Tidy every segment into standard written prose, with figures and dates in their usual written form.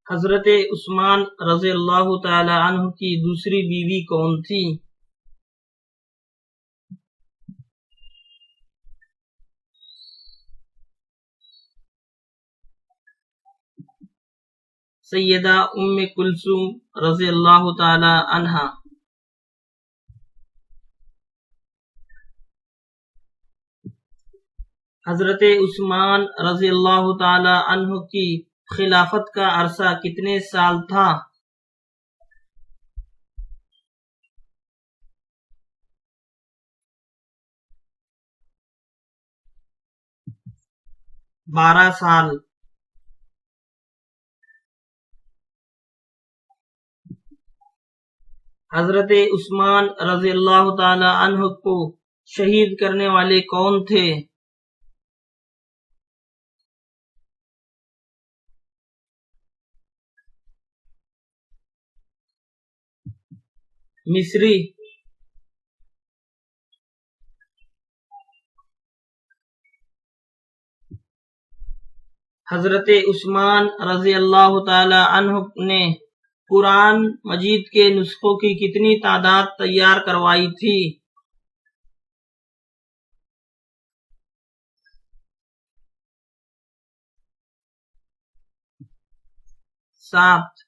حضرت عثمان رضی اللہ تعالی عنہ کی دوسری بیوی کون تھی؟ سیدہ ام کلثوم رضی اللہ تعالی عنہا۔ حضرت عثمان رضی اللہ تعالی عنہ کی خلافت کا عرصہ کتنے سال تھا؟ 12 سال۔ حضرت عثمان رضی اللہ تعالی عنہ کو شہید کرنے والے کون تھے؟ مصری۔ حضرت عثمان رضی اللہ تعالی عنہ نے قرآن مجید کے نسخوں کی کتنی تعداد تیار کروائی تھی؟ 7۔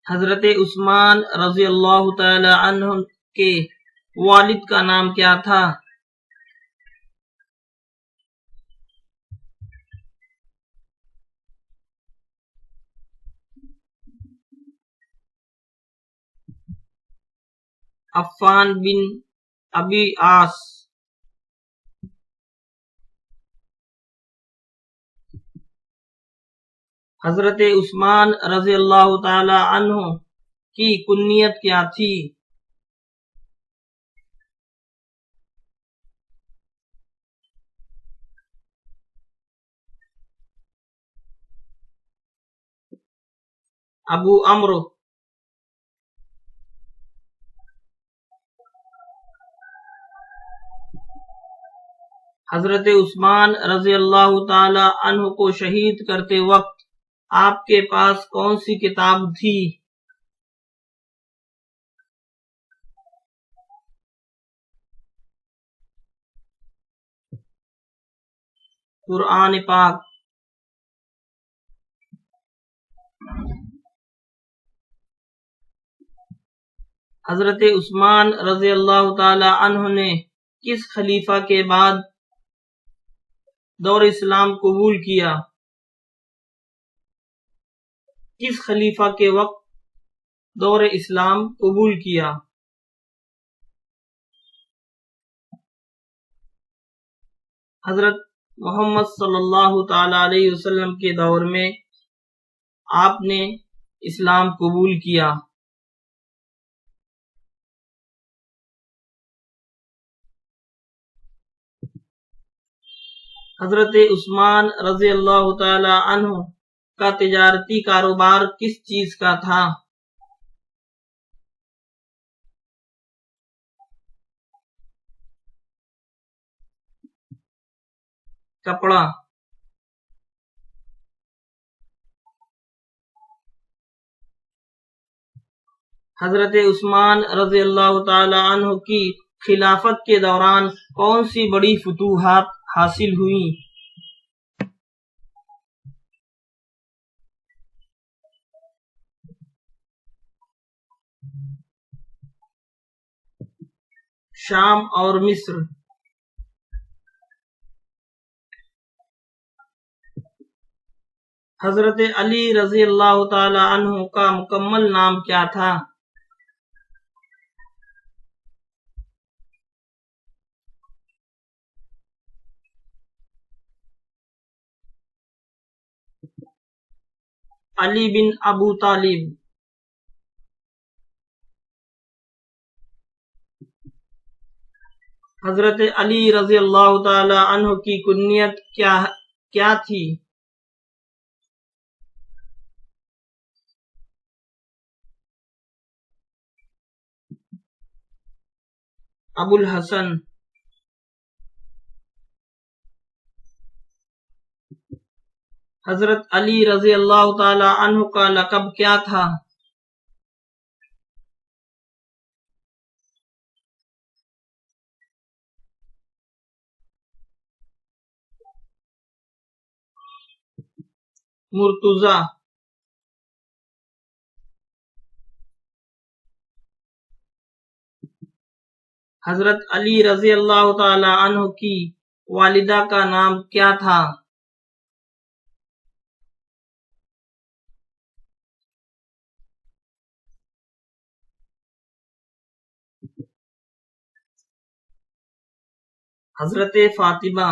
حضرت عثمان رضی اللہ تعالی عنہ کے والد کا نام کیا تھا؟ عفان بن ابی عاص۔ حضرت عثمان رضی اللہ تعالی عنہ کی کنیت کیا تھی؟ ابو عمرو۔ حضرت عثمان رضی اللہ تعالی عنہ کو شہید کرتے وقت آپ کے پاس کون سی کتاب تھی؟ قرآن پاک۔ حضرت عثمان رضی اللہ تعالی عنہ نے کس خلیفہ کے بعد دور اسلام قبول کیا؟ کس خلیفہ کے وقت دور اسلام قبول کیا؟ حضرت محمد صلی اللہ تعالی علیہ وسلم کے دور میں آپ نے اسلام قبول کیا۔ حضرت عثمان رضی اللہ تعالی عنہ کا تجارتی کاروبار کس چیز کا تھا؟ کپڑا۔ حضرت عثمان رضی اللہ تعالی عنہ کی خلافت کے دوران کون سی بڑی فتوحات حاصل ہوئیں؟ شام اور مصر۔ حضرت علی رضی اللہ تعالی عنہ کا مکمل نام کیا تھا؟ علی بن ابو طالب۔ حضرت علی رضی اللہ تعالی عنہ کی کنیت کیا تھی؟ ابو الحسن۔ حضرت علی رضی اللہ تعالی عنہ کا لقب کیا تھا؟ مرتضی۔ حضرت علی رضی اللہ تعالی عنہ کی والدہ کا نام کیا تھا؟ حضرت فاطمہ۔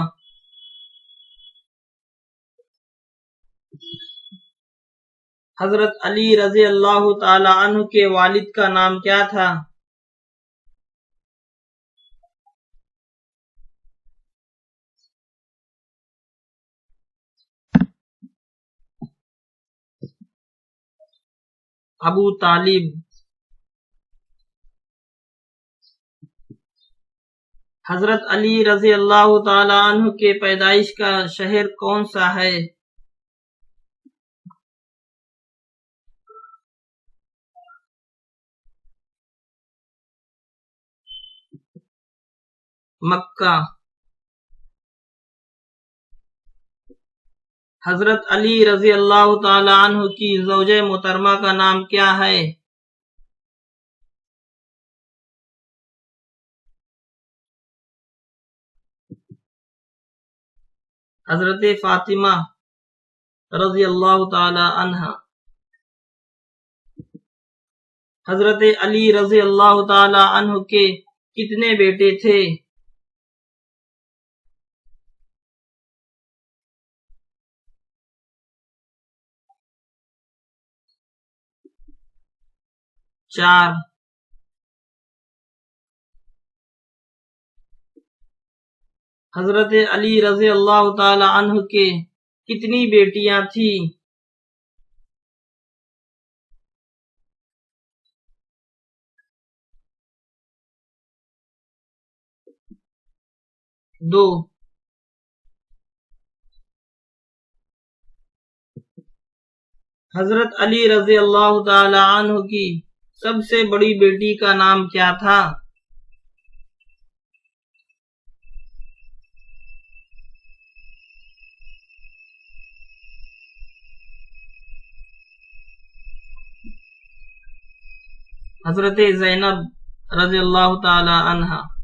حضرت علی رضی اللہ تعالی عنہ کے والد کا نام کیا تھا؟ ابو طالب۔ حضرت علی رضی اللہ تعالی عنہ کے پیدائش کا شہر کون سا ہے؟ مکہ۔ حضرت علی رضی اللہ تعالی عنہ کی زوجہ محترمہ کا نام کیا ہے؟ حضرت فاطمہ رضی اللہ تعالی عنہ۔ حضرت علی رضی اللہ تعالی عنہ کے کتنے بیٹے تھے؟ چار۔ حضرت علی رضی اللہ تعالی عنہ کے کتنی بیٹیاں تھیں؟ دو۔ حضرت علی رضی اللہ تعالی عنہ کی سب سے بڑی بیٹی کا نام کیا تھا؟ حضرت زینب رضی اللہ تعالی عنہا۔